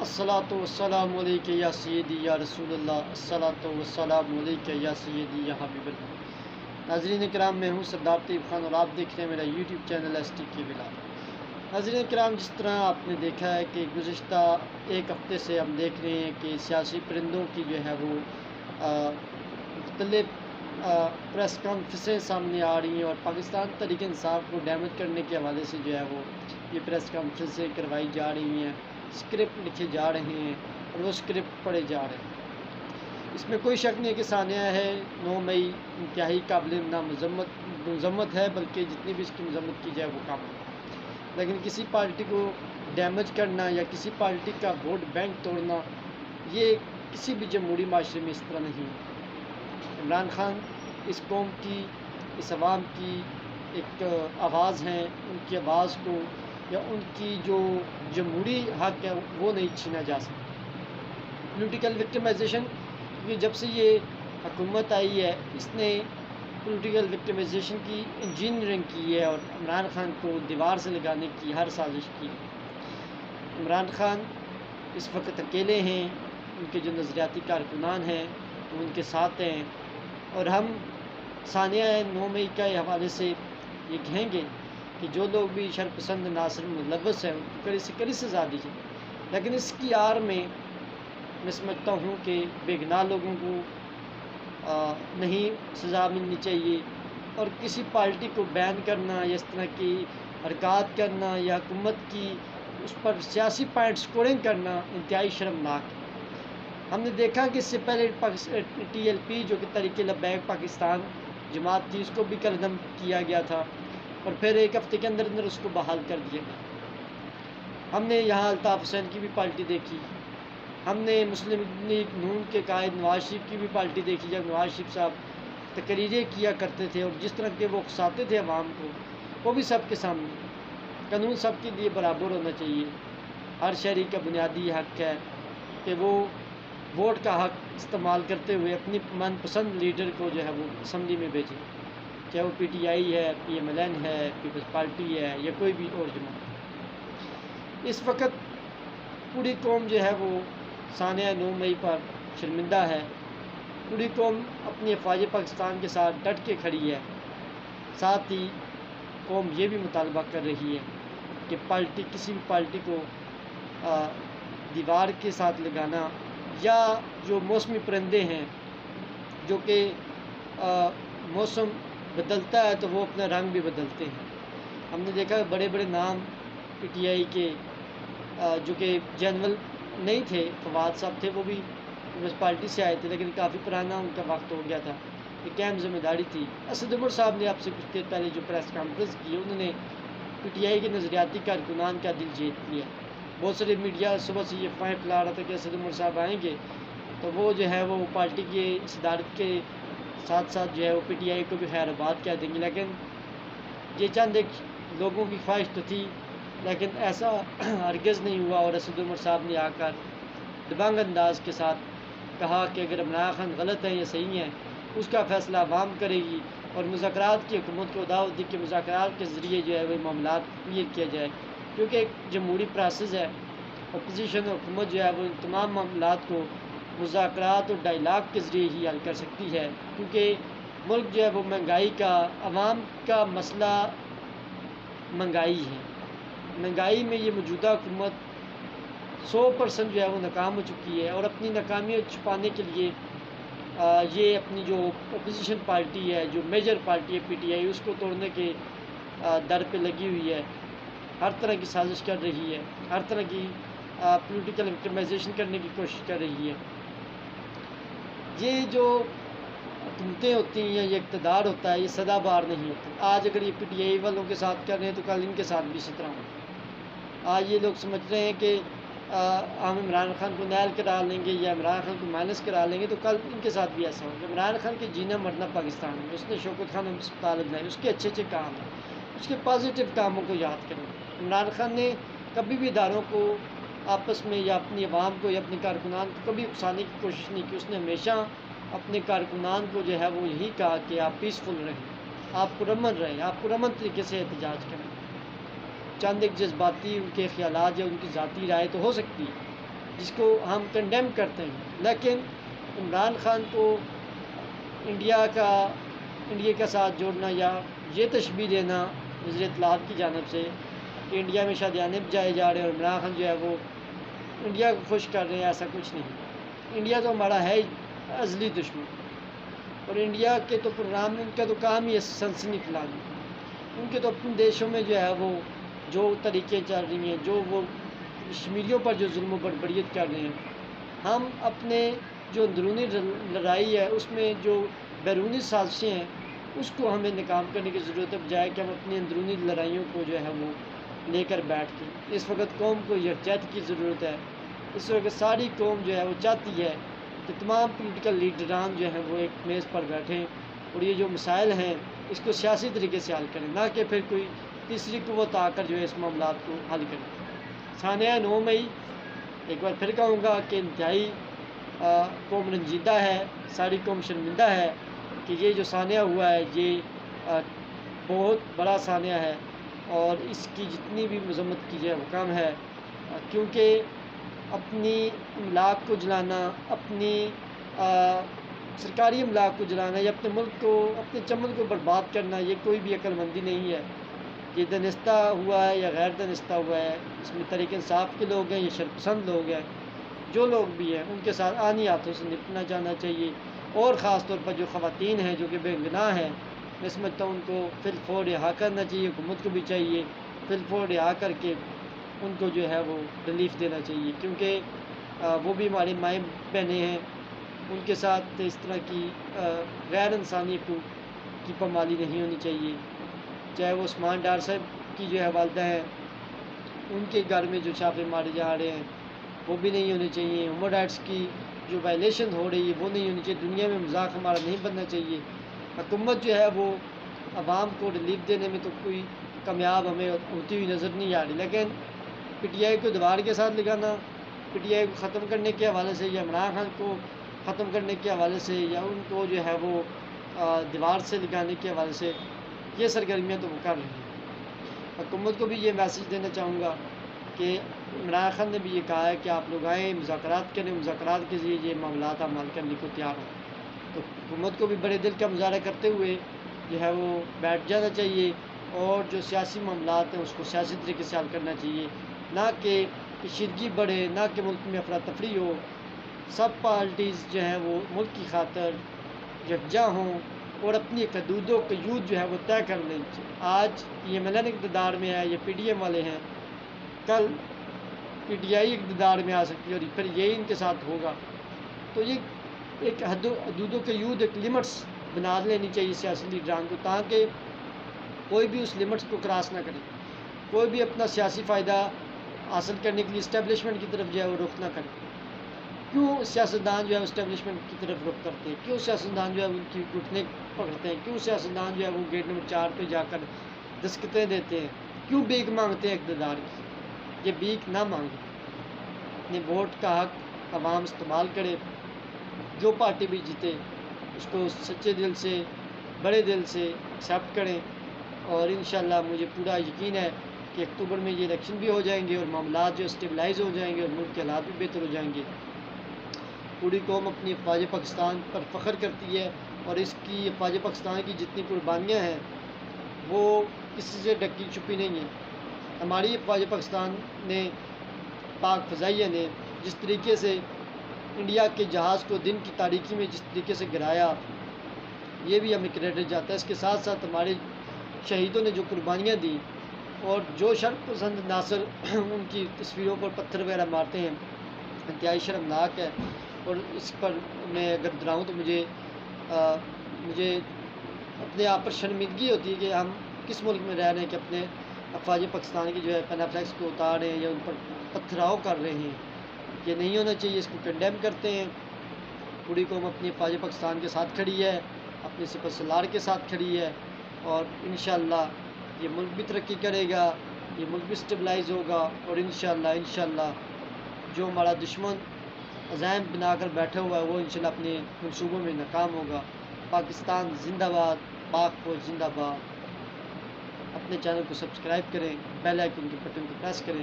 الصلاۃ والسلام علیک یا سیدی یا رسول اللہ، الصلاۃ والسلام علیک یا سیدی یا حبیب اللہ۔ ناظرین کرام، میں ہوں سردار طیب خان اور آپ دیکھ رہے ہیں میرا یوٹیوب چینل ایس ٹی کے بلال۔ ناظرین کرام، جس طرح آپ نے دیکھا ہے کہ گزشتہ ایک ہفتے سے ہم دیکھ رہے ہیں کہ سیاسی پرندوں کی جو ہے وہ مختلف پریس کانفرنسیں سامنے آ رہی ہیں اور پاکستان تحریک انصاف کو ڈیمیج کرنے کے حوالے سے جو ہے وہ یہ پریس کانفرنسیں کروائی جا رہی ہیں، اسکرپٹ لکھے جا رہے ہیں اور وہ اسکرپٹ پڑھے جا رہے ہیں۔ اس میں کوئی شک نہیں کہ ثانیہ ہے 9 مئی انتہائی قابل مذمت ہے، بلکہ جتنی بھی اس کی مذمت کی جائے وہ کم ہے۔ لیکن کسی پارٹی کو ڈیمیج کرنا یا کسی پارٹی کا ووٹ بینک توڑنا، یہ کسی بھی جمہوری معاشرے میں اس طرح نہیں ہے۔ عمران خان اس قوم کی، اس عوام کی ایک آواز ہیں، ان کی آواز کو یا ان کی جو جمہوری حق ہے وہ نہیں چھینا جا سکتا۔ پولیٹیکل وکٹمائزیشن، کیونکہ جب سے یہ حکومت آئی ہے اس نے پولیٹیکل وکٹمائزیشن کی انجینئرنگ کی ہے اور عمران خان کو دیوار سے لگانے کی ہر سازش کی ہے۔ عمران خان اس وقت اکیلے ہیں، ان کے جو نظریاتی کارکنان ہیں وہ ان کے ساتھ ہیں، اور ہم ثانیہ 9 مئی کے حوالے سے یہ کہیں گے کہ جو لوگ بھی شرپسند عناصر ملوث ہیں ان کو کڑی سے کڑی سزا دی جائے، لیکن اس کی آڑ میں سمجھتا ہوں کہ بے گناہ لوگوں کو نہیں سزا ملنی چاہیے، اور کسی پارٹی کو بین کرنا یا اس طرح کی حرکات کرنا یا حکومت کی اس پر سیاسی پوائنٹ اسکورنگ کرنا انتہائی شرمناک ہے۔ ہم نے دیکھا کہ اس سے پہلے ٹی ایل پی جو کہ تحریک لبیک پاکستان جماعت تھی، اس کو بھی قلم کیا گیا تھا اور پھر ایک ہفتے کے اندر اندر اس کو بحال کر دیا گیا۔ ہم نے یہاں الطاف حسین کی بھی پارٹی دیکھی، ہم نے مسلم لیگ نون کے قائد نواز شریف کی بھی پارٹی دیکھی، جب نواز شریف صاحب تقریریں کیا کرتے تھے اور جس طرح کے وہ اکساتے تھے عوام کو، وہ بھی سب کے سامنے۔ قانون سب کے لیے برابر ہونا چاہیے، ہر شہری کا بنیادی حق ہے کہ وہ ووٹ کا حق استعمال کرتے ہوئے اپنی من پسند لیڈر کو جو ہے وہ اسمبلی میں بھیجے، چاہے وہ پی ٹی آئی ہے، پی ایم ایل این ہے، پیپلز پارٹی ہے یا کوئی بھی اور جماعت۔ اس وقت پوری قوم جو ہے وہ ثانیہ 9 مئی پر شرمندہ ہے، پوری قوم اپنی افواج پاکستان کے ساتھ ڈٹ کے کھڑی ہے۔ ساتھ ہی قوم یہ بھی مطالبہ کر رہی ہے کہ کسی بھی پارٹی کو دیوار کے ساتھ لگانا، یا جو موسمی پرندے ہیں جو کہ موسم بدلتا ہے تو وہ اپنا رنگ بھی بدلتے ہیں۔ ہم نے دیکھا بڑے بڑے نام پی ٹی آئی کے جو کہ جنرل نہیں تھے، فواد صاحب تھے، وہ بھی پیپلز پارٹی سے آئے تھے لیکن کافی پرانا ان کا وقت ہو گیا تھا، ایک اہم ذمہ داری تھی۔ اسد عمر صاحب نے آپ سے کچھ دیر پہلے جو پریس کانفرنس کی، انہوں نے پی ٹی آئی کے نظریاتی کارکنان کا دل جیت لیا۔ بہت سارے میڈیا صبح سے یہ افواہیں پھیلا رہا تھا کہ اسد عمر صاحب آئیں گے تو وہ جو ہے وہ پارٹی کی صدارت کے ساتھ ساتھ جو ہے وہ پی ٹی آئی کو بھی خیر آباد کہہ دیں گے، لیکن یہ چند ایک لوگوں کی خواہش تو تھی، لیکن ایسا ہرگز نہیں ہوا۔ اور اسد عمر صاحب نے آ کر دبنگ انداز کے ساتھ کہا کہ اگر عمران خان غلط ہیں یا صحیح ہیں اس کا فیصلہ عوام کرے گی، اور مذاکرات کی حکومت کو دعوت دی کہ مذاکرات کے ذریعے جو ہے وہ معاملات کلیئر کیا جائے، کیونکہ ایک جمہوری پروسیس ہے۔ اپوزیشن اور حکومت جو ہے وہ ان تمام معاملات کو مذاکرات اور ڈائلاگ کے ذریعے ہی حل کر سکتی ہے، کیونکہ ملک جو ہے وہ مہنگائی کا، عوام کا مسئلہ مہنگائی ہے۔ مہنگائی میں یہ موجودہ حکومت 100% جو ہے وہ ناکام ہو چکی ہے، اور اپنی ناکامیوں چھپانے کے لیے یہ اپنی جو اپوزیشن پارٹی ہے، جو میجر پارٹی ہے پی ٹی آئی، اس کو توڑنے کے در پہ لگی ہوئی ہے، ہر طرح کی سازش کر رہی ہے، ہر طرح کی پولیٹیکل وکٹمائزیشن کرنے کی کوشش کر رہی ہے۔ یہ جو حکومتیں ہوتی ہیں یا یہ اقتدار ہوتا ہے یہ سدا بار نہیں ہوتا۔ آج اگر یہ پی ٹی آئی والوں کے ساتھ کر رہے ہیں تو کل ان کے ساتھ بھی اسی طرح ہوگا۔ آج یہ لوگ سمجھ رہے ہیں کہ ہم عمران خان کو نیل کرا لیں گے یا عمران خان کو مائنس کرا لیں گے تو کل ان کے ساتھ بھی ایسا ہوگا۔ عمران خان کے جینا مرنا پاکستان میں، اس نے شوکت خان ہسپتال بنائے، اس کے اچھے اچھے کام ہیں، اس کے پازیٹیو کاموں کو یاد کریں۔ عمران خان نے کبھی بھی اداروں کو آپس میں یا اپنی عوام کو یا اپنے کارکنان کو کبھی اکسانے کی کوشش نہیں کی۔ اس نے ہمیشہ اپنے کارکنان کو جو ہے وہ یہی کہا کہ آپ پیسفل رہیں، آپ پرامن رہیں، آپ پرامن طریقے سے احتجاج کریں۔ چند ایک جذباتی ان کے خیالات یا ان کی ذاتی رائے تو ہو سکتی ہے، جس کو ہم کنڈیم کرتے ہیں، لیکن عمران خان کو انڈیا کا ساتھ جوڑنا یا یہ تشبیہ دینا وزیر اطلاعات کی جانب سے کہ انڈیا میں شادیانے جائے جا رہے ہیں اور عمران خان جو ہے وہ انڈیا کو خوش کر رہے ہیں، ایسا کچھ نہیں۔ انڈیا تو ہمارا ہے ازلی دشمن، اور انڈیا کے تو پروگرام، ان کا تو کام ہی ہے سنسنی پھیلانا۔ ان کے تو اپنے دیشوں میں جو ہے وہ جو طریقے چل رہی ہیں، جو وہ کشمیریوں پر جو ظلم و بربریت کر رہے ہیں، ہم اپنے جو اندرونی لڑائی ہے اس میں جو بیرونی سازشیں ہیں اس کو ہمیں ناکام کرنے کی ضرورت ہے، بجائے کہ ہم اپنی اندرونی لڑائیوں کو جو ہے وہ لے کر بیٹھ کے۔ اس وقت قوم کو یکجہتی کی ضرورت ہے۔ اس وقت ساری قوم جو ہے وہ چاہتی ہے کہ تمام پولیٹیکل لیڈران جو ہیں وہ ایک میز پر بیٹھیں اور یہ جو مسائل ہیں اس کو سیاسی طریقے سے حل کریں، نہ کہ پھر کوئی تیسری قوت آ کر جو ہے اس معاملات کو حل کرے۔ سانحہ 9 مئی ایک بار پھر کہوں گا کہ انتہائی قوم رنجیدہ ہے، ساری قوم شرمندہ ہے کہ یہ جو سانحہ ہوا ہے یہ بہت بڑا سانحہ ہے، اور اس کی جتنی بھی مذمت کی جائے وہ کم ہے، کیونکہ اپنی املاک کو جلانا، اپنی سرکاری املاک کو جلانا یا اپنے ملک کو، اپنے چمن کو برباد کرنا، یہ کوئی بھی عقل مندی نہیں ہے۔ یہ دانستہ ہوا ہے یا غیر دانستہ ہوا ہے، اس میں تحریک انصاف کے لوگ ہیں یا شرپسند لوگ ہیں، جو لوگ بھی ہیں ان کے ساتھ آنی ہاتھوں سے نپٹنا جانا چاہیے، اور خاص طور پر جو خواتین ہیں جو کہ بے گناہ ہیں، میں سمجھتا ہوں ان کو فی الفور رہا کرنا چاہیے، حکومت کو بھی چاہیے فی الفور رہا کر کے ان کو جو ہے وہ ریلیف دینا چاہیے، کیونکہ وہ بھی ہماری مائیں بہنیں ہیں، ان کے ساتھ اس طرح کی غیر انسانی حقوق کی پامالی نہیں ہونی چاہیے۔ چاہے وہ عثمان ڈار صاحب کی جو ہے والدہ ہیں، ان کے گھر میں جو چھاپے مارے جا رہے ہیں وہ بھی نہیں ہونے چاہیے، ہیومن رائٹس کی جو وائلیشن ہو رہی ہے وہ نہیں ہونی چاہیے، دنیا میں مذاق ہمارا نہیں بننا چاہیے۔ حکومت جو ہے وہ عوام کو ریلیف دینے میں تو کوئی کامیاب ہمیں ہوتی ہوئی نظر نہیں آ رہی، لیکن پی ٹی آئی کو دیوار کے ساتھ لگانا، پی ٹی آئی کو ختم کرنے کے حوالے سے یا عمران خان کو ختم کرنے کے حوالے سے یا ان کو جو ہے وہ دیوار سے لگانے کے حوالے سے، یہ سرگرمیاں تو وہ کر رہی ہیں۔ حکومت کو بھی یہ میسیج دینا چاہوں گا کہ عمران خان نے بھی یہ کہا ہے کہ آپ لوگ آئیں، مذاکرات کریں، مذاکرات کے ذریعے یہ معاملات عمل کرنے کو تیار ہوں، تو حکومت کو بھی بڑے دل کا مظاہرہ کرتے ہوئے جو ہے وہ بیٹھ جانا چاہیے، اور جو سیاسی معاملات ہیں اس کو سیاسی طریقے سے حل کرنا چاہیے، نہ کہ کشیدگی بڑھے، نہ کہ ملک میں افراتفری ہو۔ سب پارٹیز جو ہیں وہ ملک کی خاطر یکجا ہوں اور اپنی ایک حدود و قیود جو ہے وہ طے کر لیں۔ آج یہ MLN اقتدار میں ہے، یہ PDM والے ہیں، کل PTI اقتدار میں آ سکتی ہے اور پھر یہی ان کے ساتھ ہوگا، تو یہ ایک حدود و قیود، ایک لمٹس بنا لینی چاہیے سیاسی لیڈران کو، تاکہ کوئی بھی اس لمٹس کو کراس نہ کرے، کوئی بھی اپنا سیاسی فائدہ حاصل کرنے کے لیے اسٹیبلشمنٹ کی طرف جو ہے وہ رخ نہ کرے۔ کیوں سیاستدان جو ہے اسٹیبلشمنٹ کی طرف رخ کرتے ہیں؟ کیوں سیاستدان جو ہے ان کی گھٹنے پکڑتے ہیں؟ کیوں سیاستدان جو ہے وہ گیٹ نمبر 4 پہ جا کر دستخطیں دیتے ہیں؟ کیوں بھیک مانگتے ہیں اقتدار کی؟ یہ بھیک نہ مانگے، اپنے ووٹ کا حق عوام استعمال کرے، جو پارٹی بھی جیتے اس کو سچے دل سے، بڑے دل سے ایکسیپٹ کریں، اور انشاءاللہ مجھے پورا یقین ہے کہ اکتوبر میں یہ الیکشن بھی ہو جائیں گے اور معاملات جو اسٹیبلائز ہو جائیں گے اور ملک کے حالات بھی بہتر ہو جائیں گے۔ پوری قوم اپنی افواج پاکستان پر فخر کرتی ہے، اور اس کی افواج پاکستان کی جتنی قربانیاں ہیں وہ کسی سے ڈکی چھپی نہیں ہیں۔ ہماری افواج پاکستان نے، پاک فضائیہ نے جس طریقے سے انڈیا کے جہاز کو دن کی تاریکی میں جس طریقے سے گرایا، یہ بھی ہمیں کریڈٹ جاتا ہے۔ اس کے ساتھ ساتھ ہمارے شہیدوں نے جو قربانیاں دی، اور جو شرف پسند ناصر ان کی تصویروں پر پتھر وغیرہ مارتے ہیں، انتہائی شرمناک ہے، اور اس پر میں اگر ڈراؤں تو مجھے اپنے آپ پر شرمندگی ہوتی ہے کہ ہم کس ملک میں رہ رہے ہیں کہ اپنے افواج پاکستان کی جو ہے پین فلیکس کو اتار رہے ہیں یا ان پر پتھراؤ کر رہے ہیں۔ یہ نہیں ہونا چاہیے، اس کو کنڈیم کرتے ہیں۔ پوری قوم اپنی افواج پاکستان کے ساتھ کھڑی ہے، اپنی سپہ سالار کے ساتھ کھڑی ہے، اور انشاءاللہ یہ ملک بھی ترقی کرے گا، یہ ملک بھی اسٹیبلائز ہوگا، اور انشاءاللہ جو ہمارا دشمن عزائم بنا کر بیٹھا ہوا ہے وہ انشاءاللہ اپنے منصوبوں میں ناکام ہوگا۔ پاکستان زندہ باد، پاک فوج زندہ باد۔ اپنے چینل کو سبسکرائب کریں، بیل آئیکن کے بٹن کو پریس کریں۔